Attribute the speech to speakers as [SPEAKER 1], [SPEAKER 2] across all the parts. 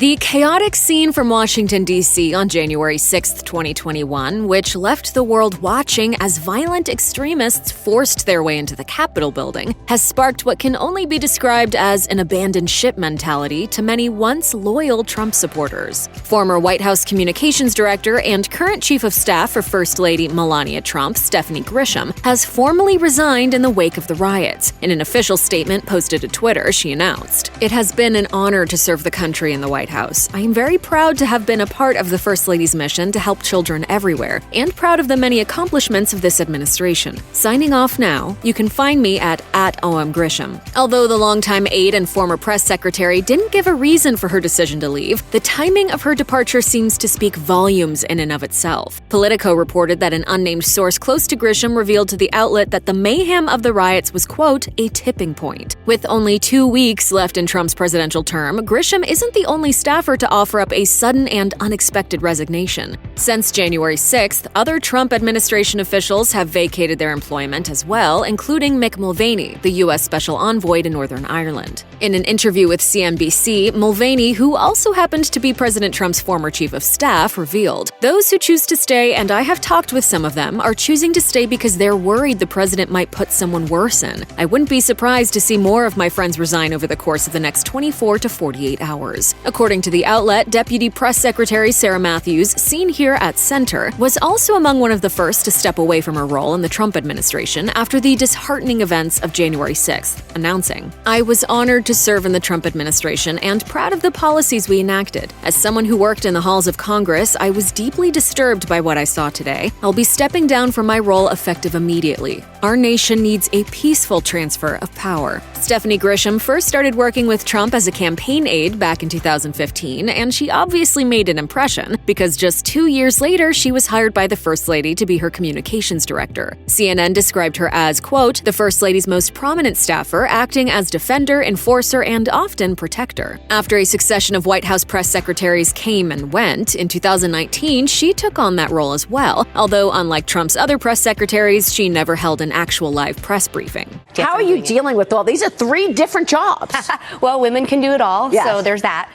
[SPEAKER 1] The chaotic scene from Washington, D.C. on January 6, 2021, which left the world watching as violent extremists forced their way into the Capitol building, has sparked what can only be described as an abandoned ship mentality to many once loyal Trump supporters. Former White House Communications Director and current Chief of Staff for First Lady Melania Trump, Stephanie Grisham, has formally resigned in the wake of the riots. In an official statement posted to Twitter, she announced, "It has been an honor to serve the country in the White House. I am very proud to have been a part of the First Lady's mission to help children everywhere, and proud of the many accomplishments of this administration. Signing off now, you can find me at @OMGrisham." Although the longtime aide and former press secretary didn't give a reason for her decision to leave, the timing of her departure seems to speak volumes in and of itself. Politico reported that an unnamed source close to Grisham revealed to the outlet that the mayhem of the riots was, quote, "a tipping point." With only 2 weeks left in Trump's presidential term, Grisham isn't the only staffer to offer up a sudden and unexpected resignation. Since January 6th, other Trump administration officials have vacated their employment as well, including Mick Mulvaney, the U.S. Special Envoy to Northern Ireland. In an interview with CNBC, Mulvaney, who also happened to be President Trump's former chief of staff, revealed, "Those who choose to stay, and I have talked with some of them, are choosing to stay because they're worried the president might put someone worse in. I wouldn't be surprised to see more of my friends resign over the course of the next 24 to 48 hours." According to the outlet, Deputy Press Secretary Sarah Matthews, seen here at center, was also among one of the first to step away from her role in the Trump administration after the disheartening events of January 6th, announcing, "I was honored to serve in the Trump administration and proud of the policies we enacted. As someone who worked in the halls of Congress, I was deeply disturbed by what I saw today. I'll be stepping down from my role effective immediately. Our nation needs a peaceful transfer of power." Stephanie Grisham first started working with Trump as a campaign aide back in 2015, and she obviously made an impression, because just 2 years later, she was hired by the First Lady to be her communications director. CNN described her as, quote, "the First Lady's most prominent staffer, acting as defender, enforcer, and often protector." After a succession of White House press secretaries came and went, in 2019, she took on that role as well, although unlike Trump's other press secretaries, she never held an actual live press briefing.
[SPEAKER 2] How are you dealing with all these? Are 3 different jobs.
[SPEAKER 3] Well, women can do it all,
[SPEAKER 2] yes.
[SPEAKER 3] So there's that.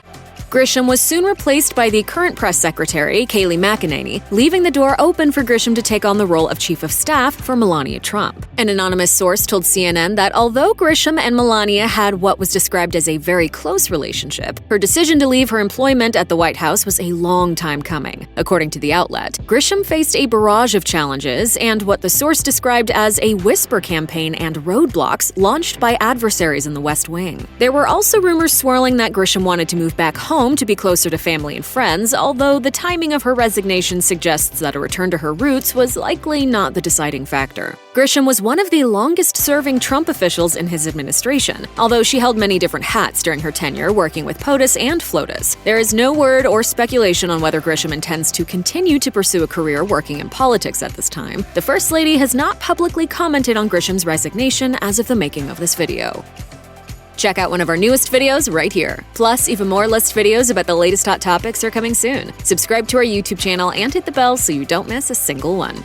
[SPEAKER 1] Grisham was soon replaced by the current press secretary, Kayleigh McEnany, leaving the door open for Grisham to take on the role of chief of staff for Melania Trump. An anonymous source told CNN that although Grisham and Melania had what was described as a very close relationship, her decision to leave her employment at the White House was a long time coming. According to the outlet, Grisham faced a barrage of challenges and what the source described as a whisper campaign and roadblocks launched by adversaries in the West Wing. There were also rumors swirling that Grisham wanted to move back home to be closer to family and friends, although the timing of her resignation suggests that a return to her roots was likely not the deciding factor. Grisham was one of the longest-serving Trump officials in his administration, although she held many different hats during her tenure working with POTUS and FLOTUS. There is no word or speculation on whether Grisham intends to continue to pursue a career working in politics at this time. The First Lady has not publicly commented on Grisham's resignation as of the making of this video. Check out one of our newest videos right here. Plus, even more list videos about the latest hot topics are coming soon. Subscribe to our YouTube channel and hit the bell so you don't miss a single one.